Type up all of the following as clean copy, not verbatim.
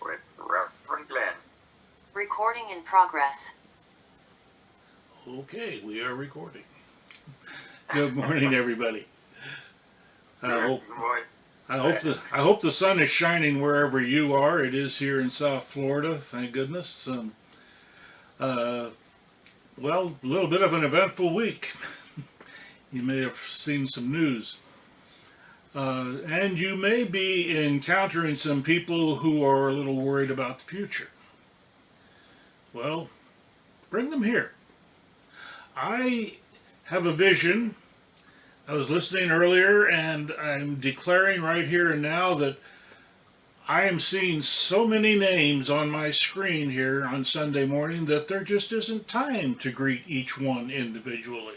with Reverend Glenn. Recording in progress. Okay, we are recording. Good morning, everybody. I hope Good morning. I hope the sun is shining wherever you are. It is here in South Florida, thank goodness. Uh, well, a little bit of an eventful week. You may have seen some news. And you may be encountering some people who are a little worried about the future. Well, bring them here. I have a vision. I was listening earlier, and I'm declaring right here and now that I am seeing so many names on my screen here on Sunday morning that there just isn't time to greet each one individually.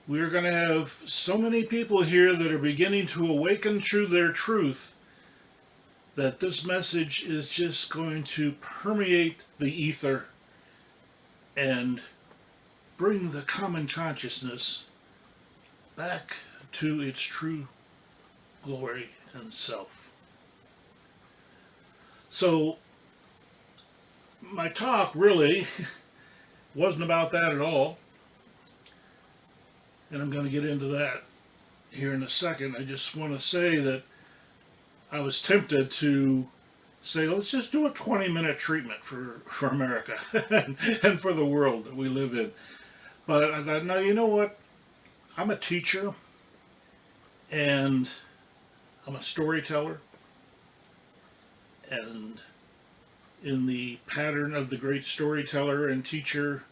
We're going to have so many people here that are beginning to awaken to their truth that this message is just going to permeate the ether and bring the common consciousness back to its true glory and self. So, my talk really wasn't about that at all, and I'm going to get into that here in a second. I just want to say that I was tempted to say, let's just do a 20-minute treatment for America and for the world that we live in. But I thought, no, you know what? I'm a teacher and I'm a storyteller. And in the pattern of the great storyteller and teacher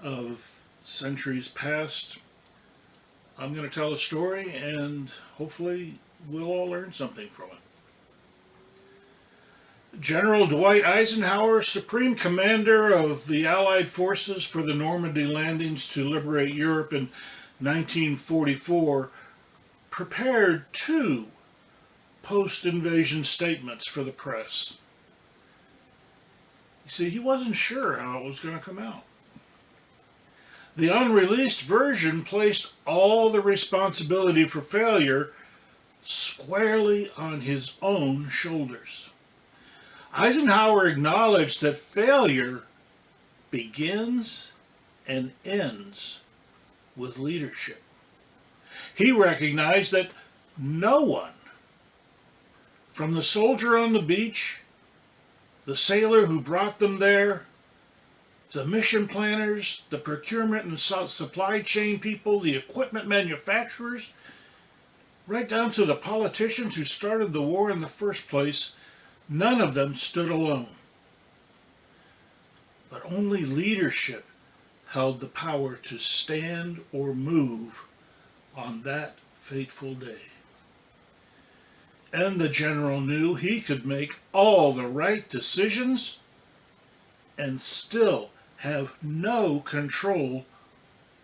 of centuries past, I'm going to tell a story and hopefully we'll all learn something from it. General Dwight Eisenhower, Supreme Commander of the Allied Forces for the Normandy landings to liberate Europe in 1944, prepared two post-invasion statements for the press. You see, he wasn't sure how it was going to come out. The unreleased version placed all the responsibility for failure squarely on his own shoulders. Eisenhower acknowledged that failure begins and ends with leadership. He recognized that no one, from the soldier on the beach, the sailor who brought them there, the mission planners, the procurement and supply chain people, the equipment manufacturers, right down to the politicians who started the war in the first place, none of them stood alone. But only leadership held the power to stand or move on that fateful day. And the general knew he could make all the right decisions and still have no control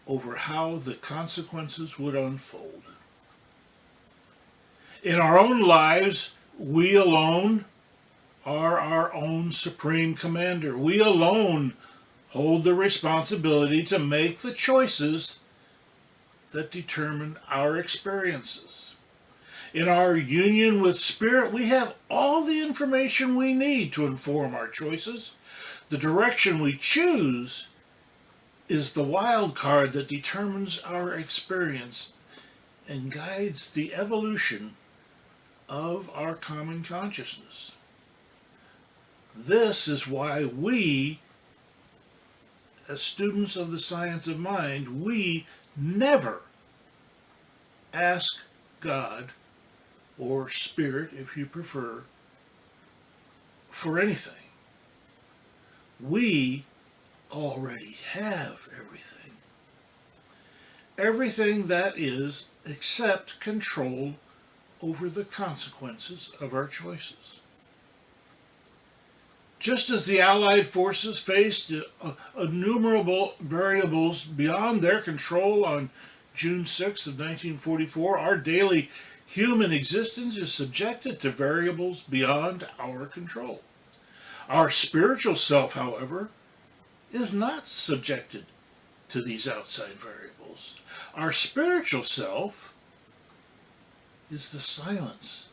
over how the consequences would unfold. In our own lives, we alone are our own supreme commander. We alone hold the responsibility to make the choices that determine our experiences. In our union with Spirit, we have all the information we need to inform our choices. The direction we choose is the wild card that determines our experience and guides the evolution of our common consciousness. This is why we, as students of the science of mind, we never ask God, or Spirit if you prefer, for anything. We already have everything. Everything that is except control over the consequences of our choices. Just as the Allied forces faced innumerable variables beyond their control on June 6th of 1944, our daily human existence is subjected to variables beyond our control. Our spiritual self, however, is not subjected to these outside variables. Our spiritual self is the silence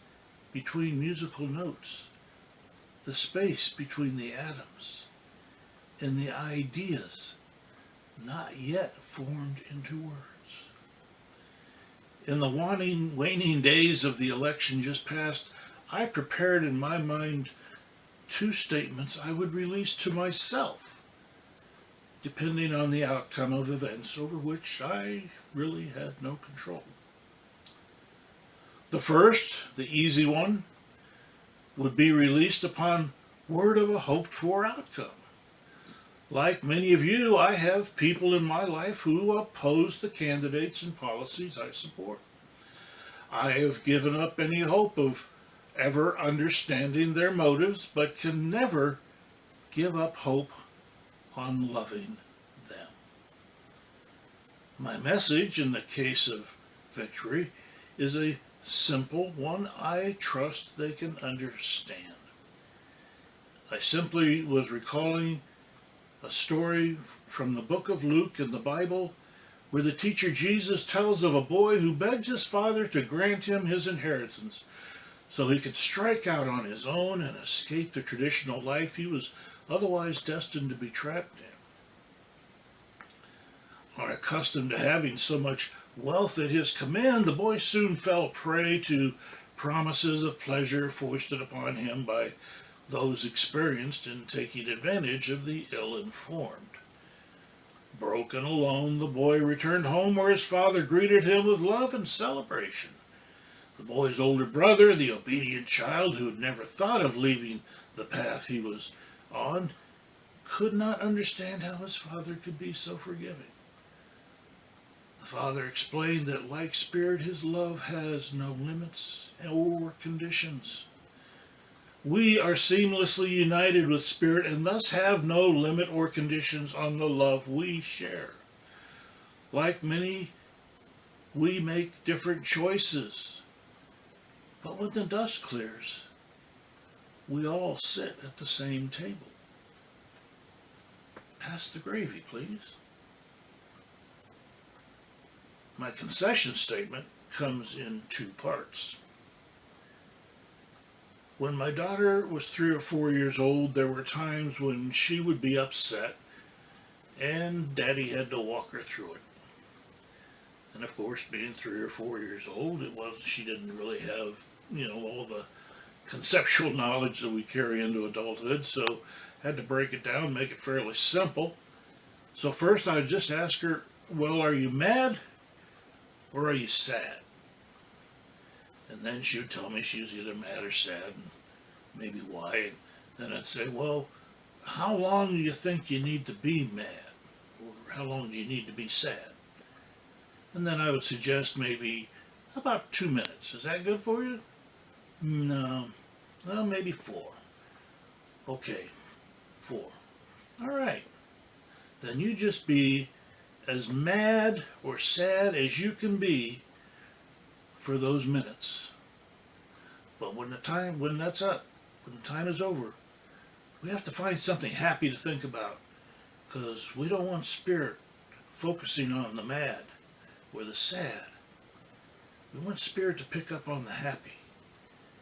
between musical notes, the space between the atoms, and the ideas not yet formed into words. In the waning days of the election just past, I prepared in my mind two statements I would release to myself, depending on the outcome of events over which I really had no control. The first, the easy one, would be released upon word of a hoped for outcome. Like many of you, I have people in my life who oppose the candidates and policies I support. I have given up any hope of ever understanding their motives, but can never give up hope on loving them. My message in the case of victory is a simple one I trust they can understand. I simply was recalling a story from the book of Luke in the Bible where the teacher Jesus tells of a boy who begged his father to grant him his inheritance so he could strike out on his own and escape the traditional life he was otherwise destined to be trapped in. Unaccustomed to having so much wealth at his command, the boy soon fell prey to promises of pleasure foisted upon him by those experienced in taking advantage of the ill-informed. Broken alone, the boy returned home where his father greeted him with love and celebration. The boy's older brother, the obedient child who had never thought of leaving the path he was on, could not understand how his father could be so forgiving. The father explained that, like Spirit, his love has no limits or conditions. We are seamlessly united with Spirit and thus have no limit or conditions on the love we share. Like many, we make different choices. But when the dust clears, we all sit at the same table. Pass the gravy, please. My concession statement comes in two parts. When my daughter was 3 or 4 years old, there were times when she would be upset and Daddy had to walk her through it. And of course, being 3 or 4 years old, she didn't really have, all the conceptual knowledge that we carry into adulthood, so had to break it down, make it fairly simple. So first I'd just ask her, well, are you mad or are you sad? And then she would tell me she was either mad or sad, and maybe why. And then I'd say, well, how long do you think you need to be mad? Or how long do you need to be sad? And then I would suggest maybe about 2 minutes. Is that good for you? No. Well, maybe 4. Okay, 4. All right. Then you just be as mad or sad as you can be for those minutes. But when the time is over, we have to find something happy to think about, because we don't want Spirit focusing on the mad or the sad. We want Spirit to pick up on the happy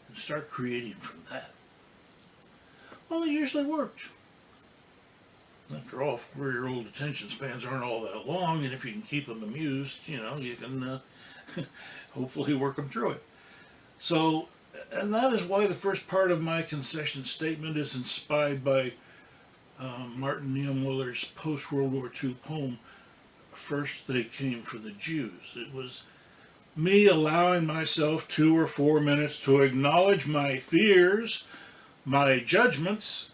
and start creating from that. Well, it usually works. After all, 4-year-old attention spans aren't all that long, and if you can keep them amused, you can hopefully work them through it. So, and that is why the first part of my concession statement is inspired by Martin Niemöller's post-World War II poem, First They Came for the Jews. It was me allowing myself 2 or 4 minutes to acknowledge my fears, my judgments,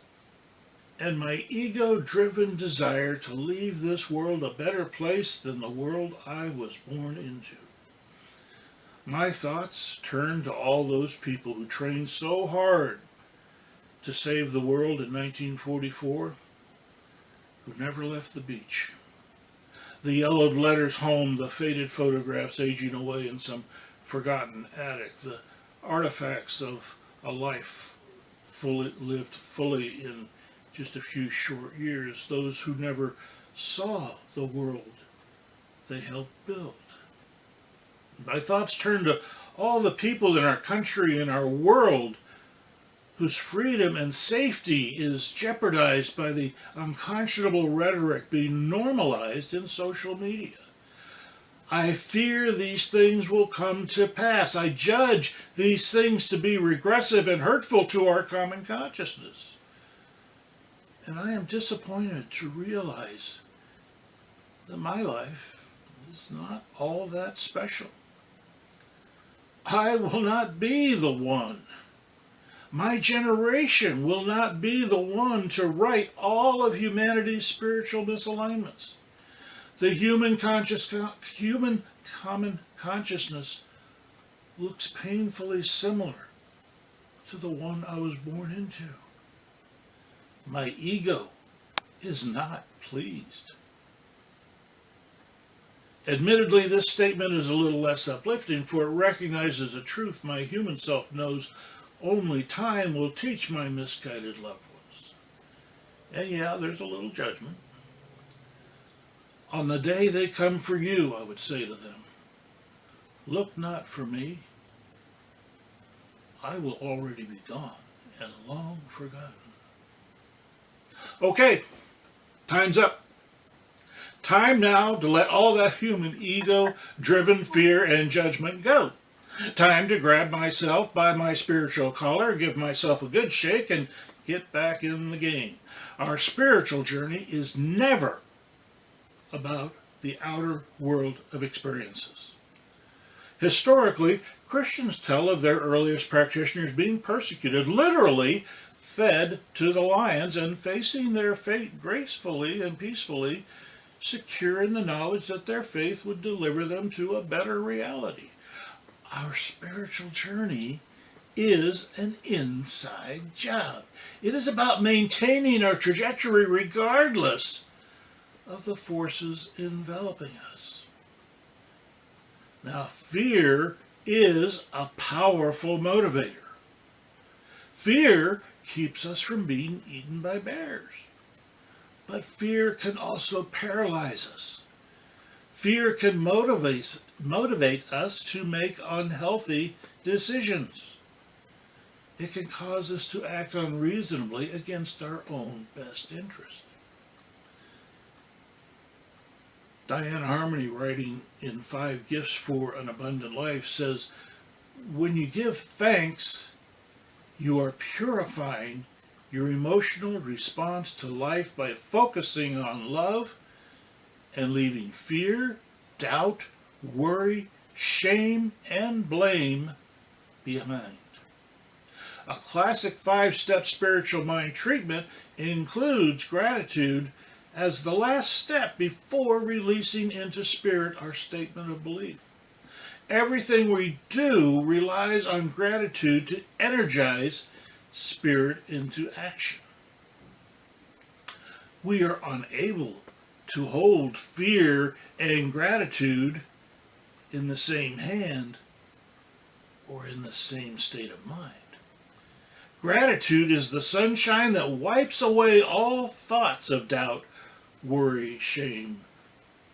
and my ego-driven desire to leave this world a better place than the world I was born into. My thoughts turned to all those people who trained so hard to save the world in 1944, who never left the beach. The yellowed letters home, the faded photographs aging away in some forgotten attic, the artifacts of a life lived fully in just a few short years, those who never saw the world they helped build. My thoughts turned to all the people in our country and our world whose freedom and safety is jeopardized by the unconscionable rhetoric being normalized in social media. I fear these things will come to pass. I judge these things to be regressive and hurtful to our common consciousness. And I am disappointed to realize that my life is not all that special. I will not be the one. My generation will not be the one to right all of humanity's spiritual misalignments. The human common consciousness looks painfully similar to the one I was born into. My ego is not pleased. Admittedly, this statement is a little less uplifting, for it recognizes a truth my human self knows only time will teach my misguided loved ones. And yeah, there's a little judgment. On the day they come for you, I would say to them, look not for me. I will already be gone and long forgotten. Okay, time's up. Time now to let all that human ego-driven fear and judgment go. Time to grab myself by my spiritual collar, give myself a good shake, and get back in the game. Our spiritual journey is never about the outer world of experiences. Historically, Christians tell of their earliest practitioners being persecuted, literally fed to the lions, and facing their fate gracefully and peacefully, secure in the knowledge that their faith would deliver them to a better reality. Our spiritual journey is an inside job. It is about maintaining our trajectory regardless of the forces enveloping us. Now, fear is a powerful motivator. Fear keeps us from being eaten by bears. But fear can also paralyze us. Fear can motivate us to make unhealthy decisions. It can cause us to act unreasonably against our own best interest. Diane Harmony, writing in 5 Gifts for an Abundant Life, says, when you give thanks, you are purifying your emotional response to life by focusing on love and leaving fear, doubt, worry, shame, and blame behind. A classic 5-step spiritual mind treatment includes gratitude as the last step before releasing into spirit our statement of belief. Everything we do relies on gratitude to energize spirit into action. We are unable to hold fear and gratitude in the same hand or in the same state of mind. Gratitude is the sunshine that wipes away all thoughts of doubt, worry, shame,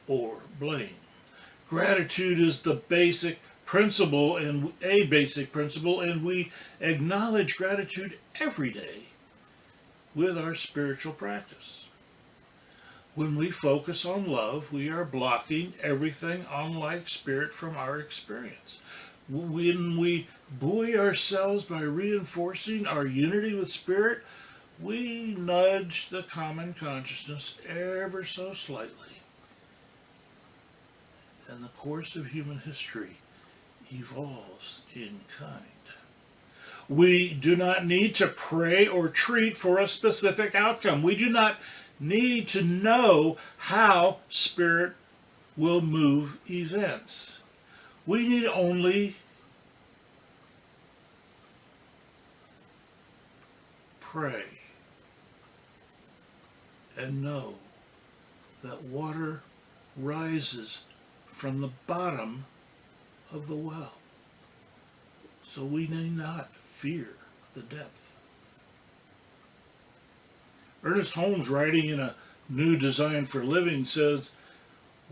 or blame. Gratitude is the basic principle and we acknowledge gratitude every day with our spiritual practice. When we focus on love, we are blocking everything unlike spirit from our experience. When we buoy ourselves by reinforcing our unity with spirit, we nudge the common consciousness ever so slightly. And the course of human history evolves in kind. We do not need to pray or treat for a specific outcome. We do not need to know how spirit will move events. We need only pray and know that water rises from the bottom of the well. So we need not fear the depth. Ernest Holmes, writing in A New Design for Living, says,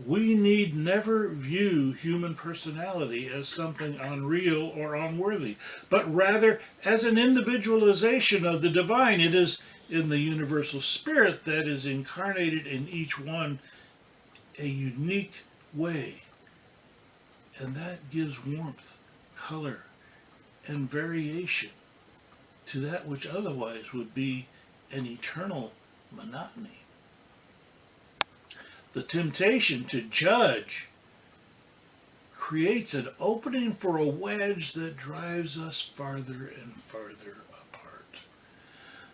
We need never view human personality as something unreal or unworthy, but rather as an individualization of the divine. It is in the universal spirit that is incarnated in each one a unique way, and that gives warmth, color, and variation to that which otherwise would be an eternal monotony. The temptation to judge creates an opening for a wedge that drives us farther and farther apart.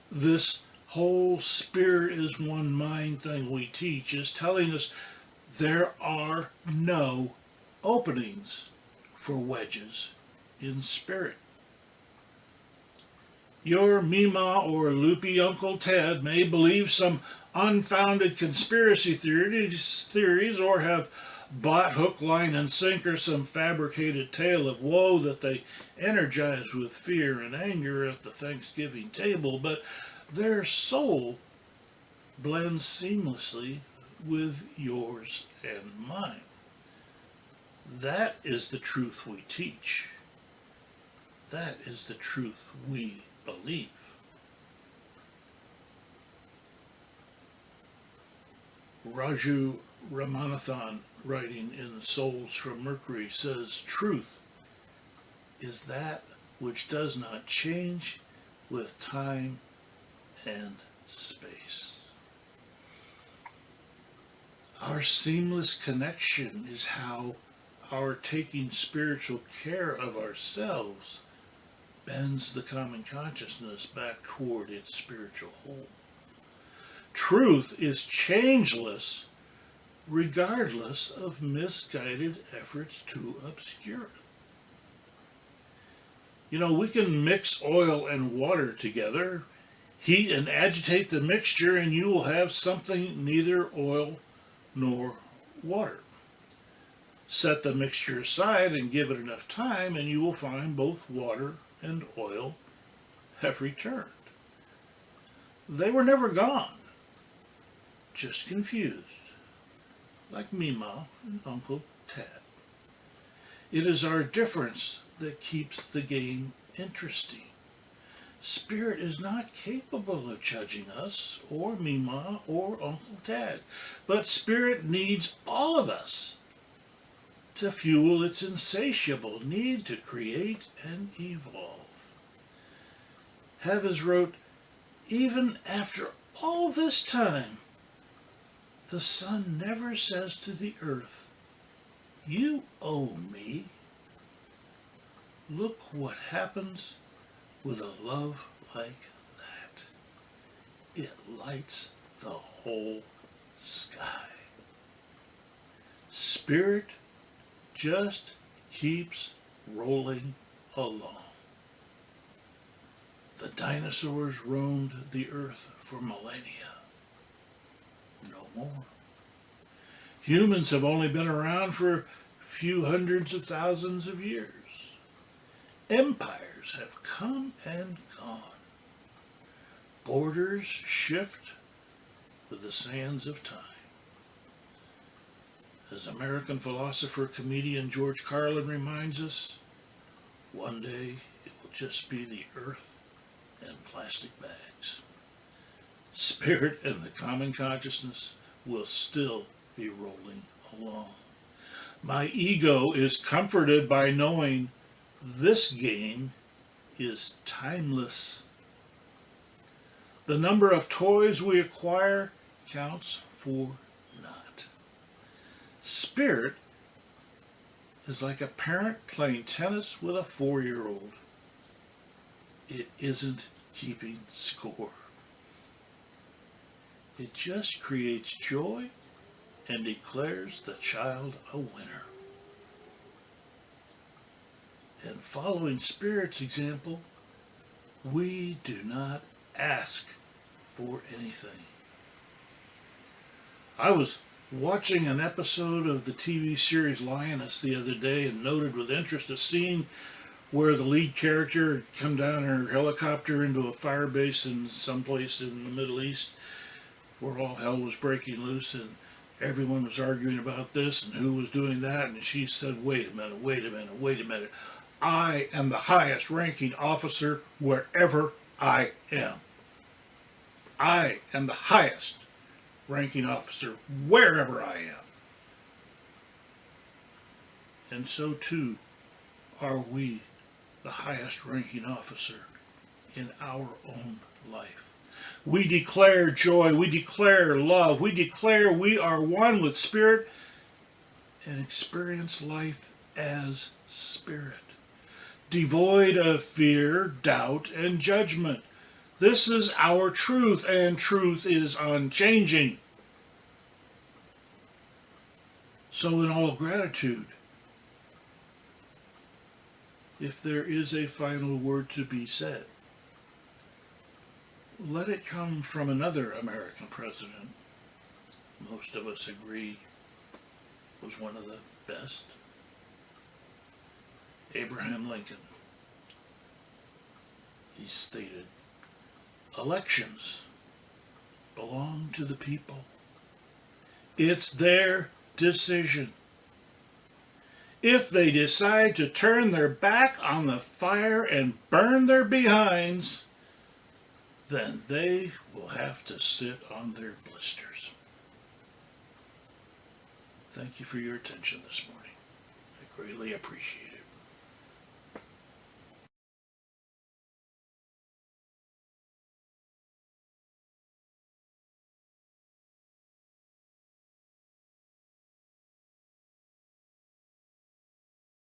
This whole spirit is one mind thing we teach is telling us there are no openings for wedges in spirit. Your Mima or loopy Uncle Ted may believe some unfounded conspiracy theories or have bought hook, line, and sinker some fabricated tale of woe that they energize with fear and anger at the Thanksgiving table, but their soul blends seamlessly with yours and mine. That is the truth we teach. That is the truth we believe. Raju Ramanathan, writing in Souls from Mercury, says, "Truth is that which does not change with time and space." Our seamless connection is how our taking spiritual care of ourselves bends the common consciousness back toward its spiritual whole. Truth is changeless regardless of misguided efforts to obscure it. You know, we can mix oil and water together, heat and agitate the mixture, and you will have something neither oil nor water. Set the mixture aside and give it enough time, and you will find both water and oil have returned. They were never gone, just confused, like Mima and Uncle Ted. It is our difference that keeps the game interesting. Spirit is not capable of judging us, or Mima, or Uncle Ted, but Spirit needs all of us to fuel its insatiable need to create and evolve. Havas wrote, "Even after all this time, the sun never says to the earth, 'You owe me.' Look what happens with a love like that. It lights the whole sky." Spirit just keeps rolling along. The dinosaurs roamed the earth for millennia. No more. Humans have only been around for a few hundreds of thousands of years. Empires have come and gone. Borders shift with the sands of time. As American philosopher, comedian George Carlin reminds us, one day it will just be the earth and plastic bags. Spirit and the common consciousness will still be rolling along. My ego is comforted by knowing this game is timeless. The number of toys we acquire counts for naught. Spirit is like a parent playing tennis with a 4-year-old. It isn't keeping score. It just creates joy and declares the child a winner. And following Spirit's example, we do not ask for anything. I was watching an episode of the TV series Lioness the other day and noted with interest a scene where the lead character had come down in her helicopter into a fire base in someplace in the Middle East where all hell was breaking loose, and everyone was arguing about this and who was doing that, and she said, wait a minute, wait a minute, wait a minute. I am the highest ranking officer wherever I am. I am the highest ranking officer wherever I am. And so too are we the highest ranking officer in our own life. We declare joy, we declare love, we declare we are one with Spirit and experience life as Spirit, devoid of fear, doubt, and judgment. This is our truth, and truth is unchanging. So, in all gratitude, if there is a final word to be said, let it come from another American president. Most of us agree was one of the best. Abraham Lincoln. He stated, elections belong to the people. It's their decision. If they decide to turn their back on the fire and burn their behinds, then they will have to sit on their blisters. Thank you for your attention this morning. I greatly appreciate it.